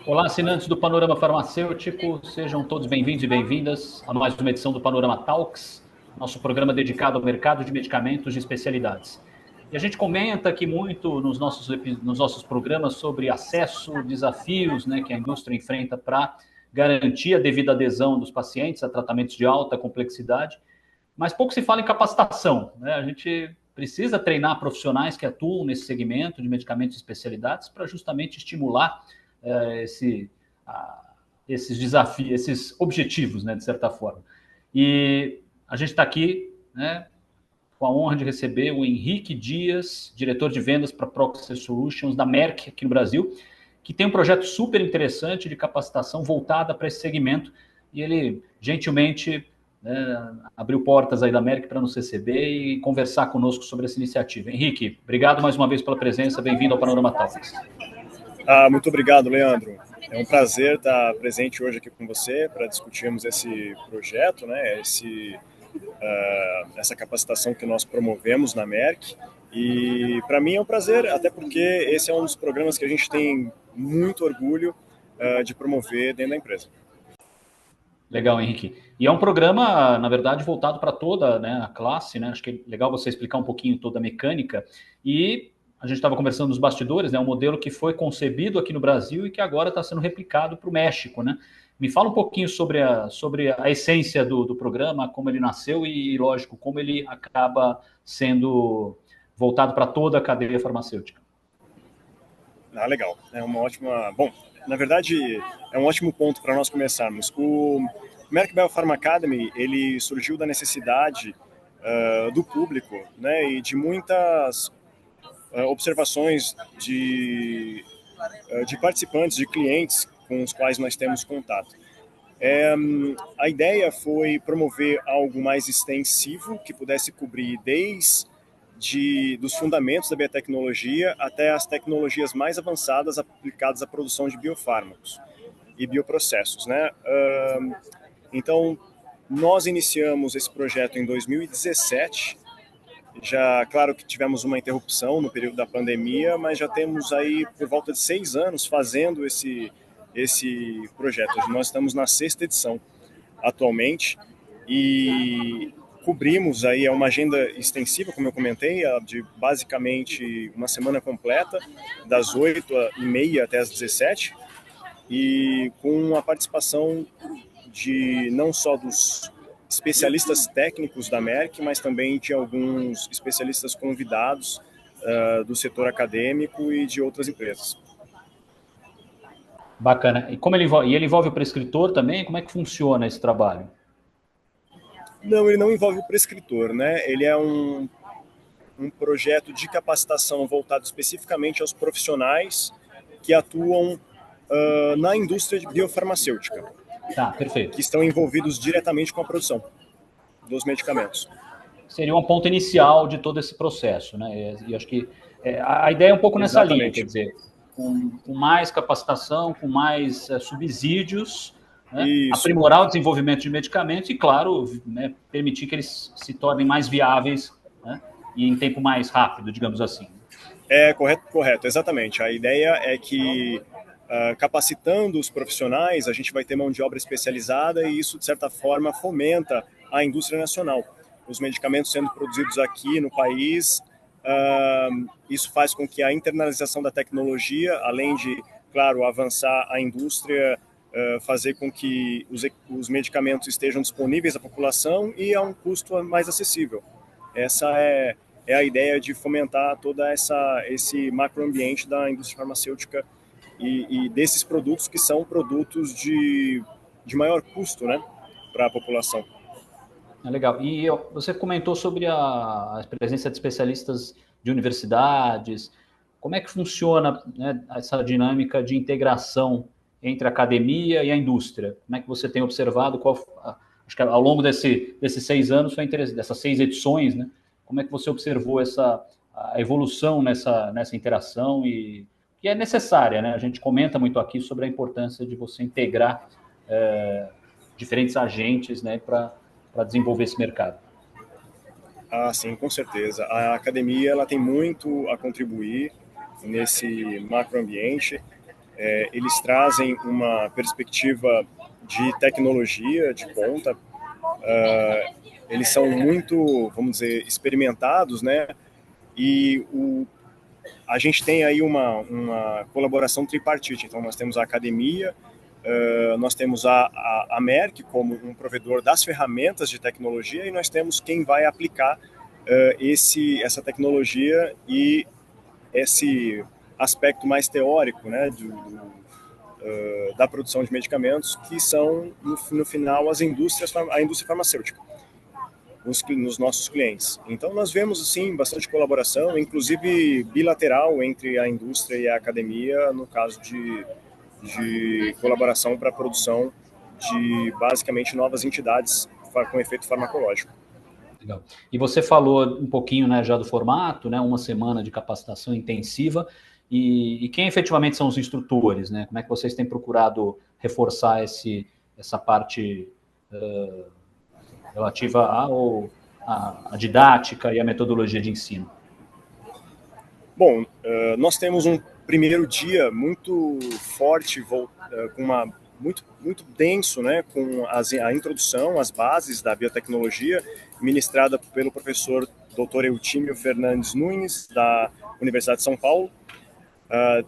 Olá, assinantes do Panorama Farmacêutico, sejam todos bem-vindos e bem-vindas a mais uma edição do Panorama Talks, nosso programa dedicado ao mercado de medicamentos de especialidades. E a gente comenta aqui muito nos nossos programas sobre acesso, desafios, né, que a indústria enfrenta para garantir a devida adesão dos pacientes a tratamentos de alta complexidade, mas pouco se fala em capacitação, né? A gente precisa treinar profissionais que atuam nesse segmento de medicamentos de especialidades para justamente estimular esse, esses desafios, esses objetivos, né, de certa forma. E a gente está aqui, né, com a honra de receber o Henrique Dias, diretor de vendas para Proxy Solutions da Merck aqui no Brasil, que tem um projeto super interessante de capacitação voltada para esse segmento, e ele gentilmente abriu portas aí da Merck para nos receber e conversar conosco sobre essa iniciativa. Henrique, obrigado mais uma vez pela presença, bem-vindo ao Panorama Talks. Muito obrigado, Leandro. É um prazer estar presente hoje aqui com você para discutirmos esse projeto, né? Essa capacitação que nós promovemos na Merck. E para mim é um prazer, até porque esse é um dos programas que a gente tem muito orgulho de promover dentro da empresa. Legal, Henrique. E é um programa, na verdade, voltado para toda, né, a classe, né? Acho que é legal você explicar um pouquinho toda a mecânica. E a gente estava conversando nos bastidores, né? Um modelo que foi concebido aqui no Brasil e que agora está sendo replicado para o México, né? Me fala um pouquinho sobre a essência do programa, como ele nasceu e, lógico, como ele acaba sendo voltado para toda a cadeia farmacêutica. Legal. É uma ótima... Bom, na verdade, é um ótimo ponto para nós começarmos. O Merck Biopharma Academy, ele surgiu da necessidade do público, né, e de muitas observações de participantes, de clientes com os quais nós temos contato. A ideia foi promover algo mais extensivo, que pudesse cobrir desde dos fundamentos da biotecnologia até as tecnologias mais avançadas aplicadas à produção de biofármacos e bioprocessos, né? Então, nós iniciamos esse projeto em 2017, já, claro que tivemos uma interrupção no período da pandemia, mas já temos aí por volta de 6 anos fazendo esse projeto. Nós estamos na 6ª edição atualmente e cobrimos aí uma agenda extensiva, como eu comentei, de basicamente uma semana completa, das 8h30 até as 17h, e com a participação de não só dos especialistas técnicos da Merck, mas também de alguns especialistas convidados do setor acadêmico e de outras empresas. Bacana. E ele envolve o prescritor também? Como é que funciona esse trabalho? Não, ele não envolve o prescritor, né? Ele é um projeto de capacitação voltado especificamente aos profissionais que atuam na indústria biofarmacêutica. Tá, perfeito. Que estão envolvidos diretamente com a produção dos medicamentos. Seria um ponto inicial de todo esse processo, né? E acho que a ideia é um pouco nessa linha, quer dizer, com mais capacitação, com mais subsídios, né? Aprimorar o desenvolvimento de medicamentos e, claro, né, permitir que eles se tornem mais viáveis, né, e em tempo mais rápido, digamos assim. Correto, exatamente. A ideia é que capacitando os profissionais, a gente vai ter mão de obra especializada e isso, de certa forma, fomenta a indústria nacional. Os medicamentos sendo produzidos aqui no país, isso faz com que a internalização da tecnologia, além de, claro, avançar a indústria, fazer com que os medicamentos estejam disponíveis à população e a um custo mais acessível. Essa é a ideia de fomentar toda esse macroambiente da indústria farmacêutica e desses produtos que são produtos de maior custo, né, para a população. Legal. E você comentou sobre a presença de especialistas de universidades. Como é que funciona, né, essa dinâmica de integração entre a academia e a indústria? Como é que você tem observado? Acho que ao longo desses 6 anos, dessas 6 edições, né, como é que você observou a evolução nessa interação e que é necessária, né? A gente comenta muito aqui sobre a importância de você integrar diferentes agentes, né, para desenvolver esse mercado. Sim, com certeza. A academia ela tem muito a contribuir nesse macroambiente. Eles trazem uma perspectiva de tecnologia de ponta. Eles são muito, vamos dizer, experimentados, né? E a gente tem aí uma colaboração tripartite. Então, nós temos a academia, nós temos a Merck como um provedor das ferramentas de tecnologia e nós temos quem vai aplicar essa tecnologia e esse aspecto mais teórico, né, da produção de medicamentos, que são, no final, a indústria farmacêutica, nos nossos clientes. Então, nós vemos, assim, bastante colaboração, inclusive bilateral entre a indústria e a academia, no caso de colaboração para a produção de, basicamente, novas entidades com efeito farmacológico. Legal. E você falou um pouquinho, né, já do formato, né, uma semana de capacitação intensiva, e quem efetivamente são os instrutores, né? Como é que vocês têm procurado reforçar essa parte relativa à didática e à metodologia de ensino? Bom, nós temos um primeiro dia muito forte, muito denso, né, com a introdução, as bases da biotecnologia, ministrada pelo professor Dr. Eutímio Fernandes Nunes, da Universidade de São Paulo.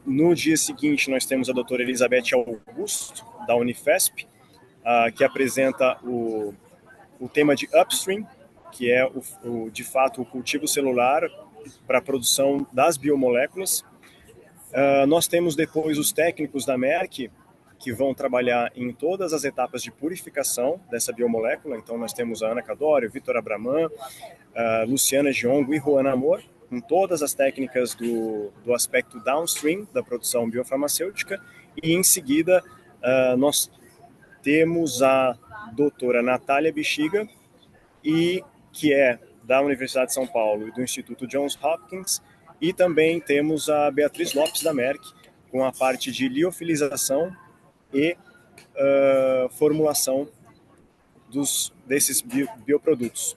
No dia seguinte, nós temos a doutora Elizabeth Augusto, da Unifesp, que apresenta o tema de upstream, que é, de fato, o cultivo celular para a produção das biomoléculas. Nós temos depois os técnicos da Merck, que vão trabalhar em todas as etapas de purificação dessa biomolécula. Então, nós temos a Ana Cadório, Vitor Abraman, Luciana Giongo e Juana Amor, com todas as técnicas do aspecto downstream da produção biofarmacêutica. E, em seguida, nós temos a doutora Natália Bexiga, que é da Universidade de São Paulo e do Instituto Johns Hopkins, e também temos a Beatriz Lopes, da Merck, com a parte de liofilização e formulação desses bioprodutos.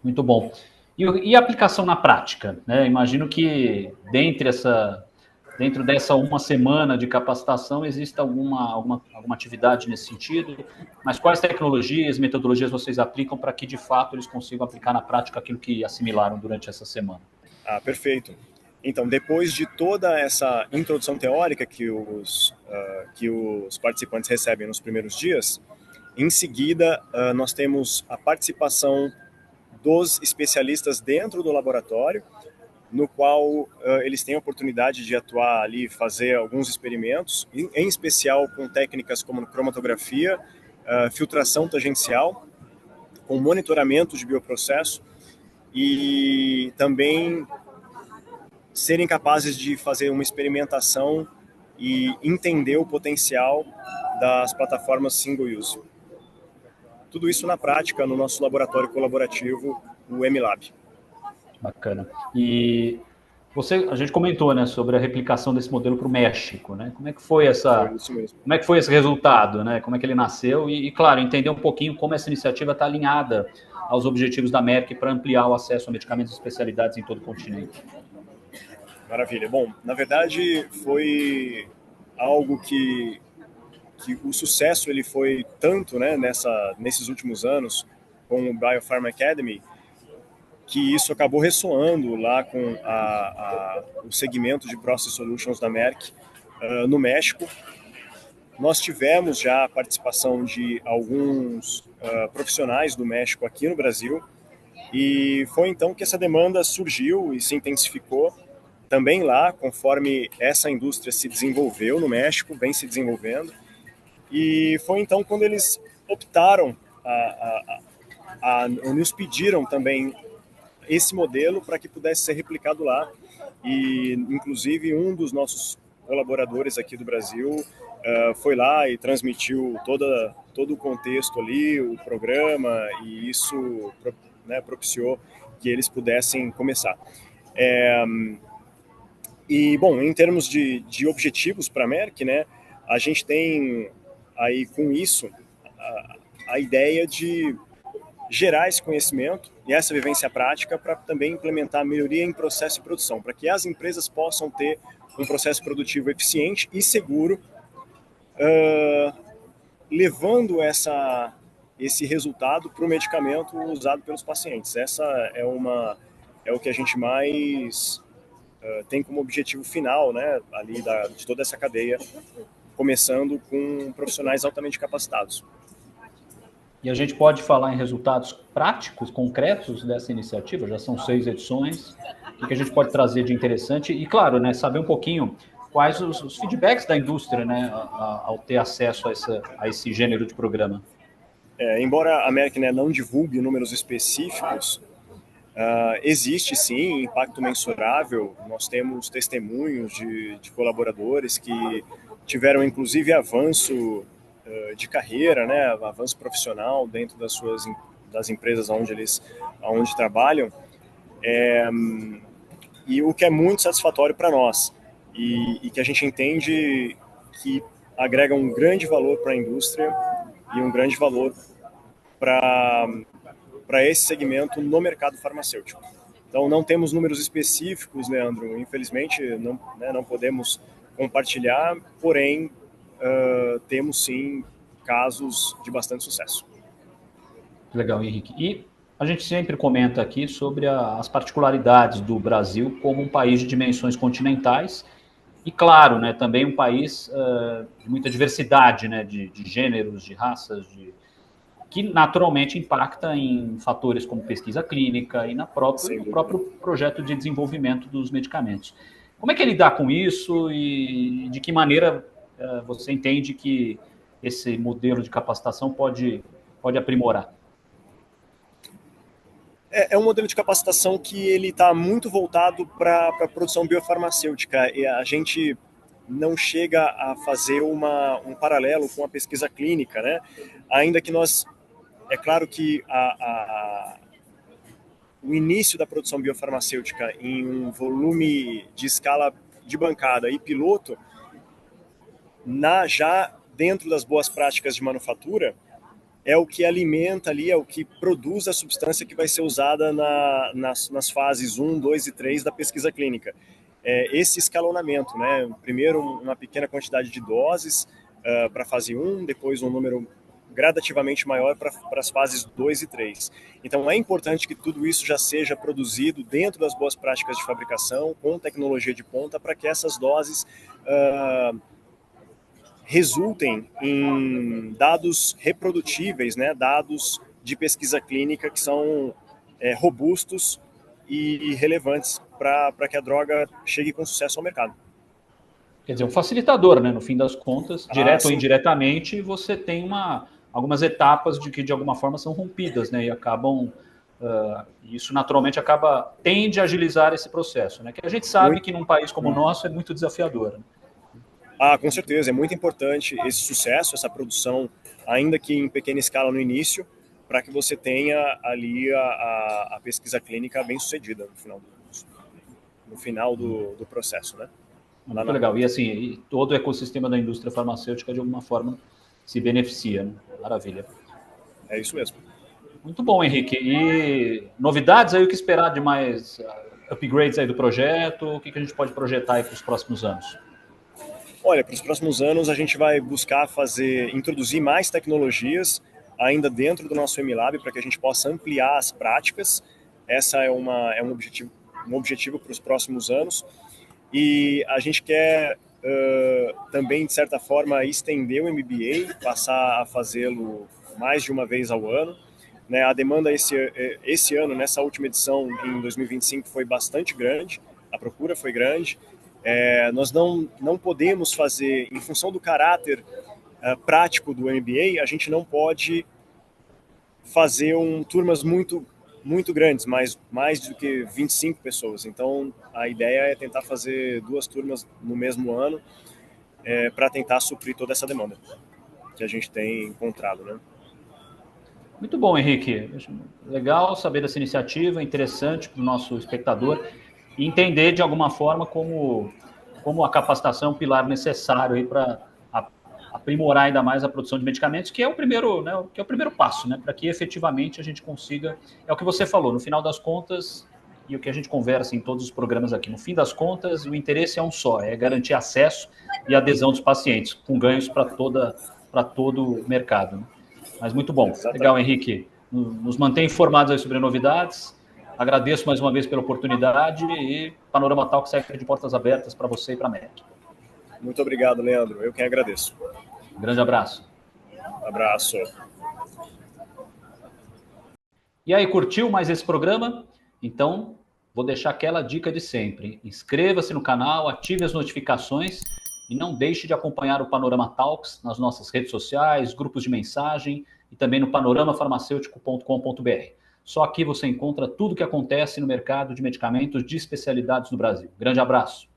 Muito bom. E a aplicação na prática, né? Imagino que dentro dessa uma semana de capacitação exista alguma atividade nesse sentido, mas quais tecnologias, metodologias vocês aplicam para que, de fato, eles consigam aplicar na prática aquilo que assimilaram durante essa semana? Perfeito. Então, depois de toda essa introdução teórica que os participantes recebem nos primeiros dias, em seguida, nós temos a participação dos especialistas dentro do laboratório, no qual eles têm a oportunidade de atuar ali, fazer alguns experimentos, em especial com técnicas como cromatografia, filtração tangencial, com monitoramento de bioprocesso, e também serem capazes de fazer uma experimentação e entender o potencial das plataformas single use. Tudo isso na prática no nosso laboratório colaborativo, o MLab. Bacana. E a gente comentou, né, sobre a replicação desse modelo para o México, né? Como é que foi como é que foi esse resultado, né? Como é que ele nasceu e, claro, entender um pouquinho como essa iniciativa está alinhada aos objetivos da Merck para ampliar o acesso a medicamentos e especialidades em todo o continente. Maravilha. Bom, na verdade foi algo que o sucesso ele foi tanto, né, nesses últimos anos com o Biopharma Academy, que isso acabou ressoando lá com o segmento de Process Solutions da Merck no México. Nós tivemos já a participação de alguns profissionais do México aqui no Brasil, e foi então que essa demanda surgiu e se intensificou também lá, conforme essa indústria se desenvolveu no México, vem se desenvolvendo. E foi então quando eles optaram, nos pediram também esse modelo para que pudesse ser replicado lá. E, inclusive, um dos nossos colaboradores aqui do Brasil foi lá e transmitiu todo o contexto ali, o programa, e isso, né, propiciou que eles pudessem começar. E, bom, em termos de objetivos para a Merck, né, a gente tem aí com isso a ideia de gerar esse conhecimento e essa vivência prática para também implementar a melhoria em processo de produção, para que as empresas possam ter um processo produtivo eficiente e seguro, levando esse resultado para o medicamento usado pelos pacientes. Essa é o que a gente mais tem como objetivo final, né, ali de toda essa cadeia, começando com profissionais altamente capacitados. E a gente pode falar em resultados práticos, concretos dessa iniciativa? Já são 6 edições. O que a gente pode trazer de interessante? E, claro, né, saber um pouquinho quais os feedbacks da indústria, né, ao ter acesso a esse gênero de programa. Embora a Merck, né, não divulgue números específicos, existe sim impacto mensurável. Nós temos testemunhos de colaboradores que tiveram inclusive avanço de carreira, né, avanço profissional dentro das empresas onde trabalham, e o que é muito satisfatório para nós e que a gente entende que agrega um grande valor para a indústria e um grande valor para esse segmento no mercado farmacêutico. Então, não temos números específicos, Leandro, infelizmente não podemos compartilhar, porém, temos sim casos de bastante sucesso. Legal, Henrique. E a gente sempre comenta aqui sobre as particularidades do Brasil como um país de dimensões continentais e, claro, né, também um país de muita diversidade, né, de gêneros, de raças, que naturalmente impacta em fatores como pesquisa clínica e no próprio projeto de desenvolvimento dos medicamentos. Como é que é lidar com isso e de que maneira você entende que esse modelo de capacitação pode aprimorar? É um modelo de capacitação que ele está muito voltado para a produção biofarmacêutica. E a gente não chega a fazer um paralelo com a pesquisa clínica, né? Ainda que é claro que o início da produção biofarmacêutica em um volume de escala de bancada e piloto, já dentro das boas práticas de manufatura, é o que alimenta ali, é o que produz a substância que vai ser usada nas fases 1, 2 e 3 da pesquisa clínica. Esse escalonamento, né? Primeiro uma pequena quantidade de doses para a fase 1, depois um número gradativamente maior para as fases 2 e 3. Então é importante que tudo isso já seja produzido dentro das boas práticas de fabricação, com tecnologia de ponta, para que essas doses resultem em dados reprodutíveis, né, dados de pesquisa clínica que são robustos e relevantes para que a droga chegue com sucesso ao mercado. Quer dizer, um facilitador, né? No fim das contas, direto ou indiretamente, você tem algumas etapas que de alguma forma são rompidas, né? E acabam isso naturalmente tende a agilizar esse processo, né? Que a gente sabe que num país como o nosso é muito desafiador. Né? Com certeza, é muito importante esse sucesso, essa produção, ainda que em pequena escala no início, para que você tenha ali a pesquisa clínica bem sucedida no final do processo, né? Muito legal. E assim, todo o ecossistema da indústria farmacêutica de alguma forma se beneficia, né? Maravilha. É isso mesmo. Muito bom, Henrique. E novidades aí, o que esperar de mais upgrades aí do projeto? O que a gente pode projetar aí para os próximos anos? Olha, para os próximos anos a gente vai buscar introduzir mais tecnologias ainda dentro do nosso MLab para que a gente possa ampliar as práticas. Essa é um objetivo para os próximos anos. E a gente quer também, de certa forma, estender o MBA, passar a fazê-lo mais de uma vez ao ano. Né? A demanda esse ano, nessa última edição, em 2025, foi bastante grande, a procura foi grande. Nós não podemos fazer, em função do caráter prático do MBA, a gente não pode fazer turmas muito grandes, mais do que 25 pessoas. Então, a ideia é tentar fazer 2 turmas no mesmo ano para tentar suprir toda essa demanda que a gente tem encontrado, né? Muito bom, Henrique. Legal saber dessa iniciativa, interessante para o nosso espectador e entender de alguma forma como a capacitação é um pilar necessário para aprimorar ainda mais a produção de medicamentos, que é o primeiro, né, que é o primeiro passo, né, para que efetivamente a gente consiga, é o que você falou, no final das contas, e o que a gente conversa em todos os programas aqui. No fim das contas, o interesse é um só, é garantir acesso e adesão dos pacientes, com ganhos para todo o mercado. Né? Mas muito bom. Exatamente. Legal, Henrique. Nos mantém informados aí sobre novidades. Agradeço mais uma vez pela oportunidade e Panorama Talks segue de portas abertas para você e para a MEC. Muito obrigado, Leandro. Eu quem agradeço. Um grande abraço. Abraço. E aí, curtiu mais esse programa? Então, vou deixar aquela dica de sempre. Inscreva-se no canal, ative as notificações e não deixe de acompanhar o Panorama Talks nas nossas redes sociais, grupos de mensagem e também no panoramafarmacêutico.com.br. Só aqui você encontra tudo o que acontece no mercado de medicamentos de especialidades no Brasil. Grande abraço.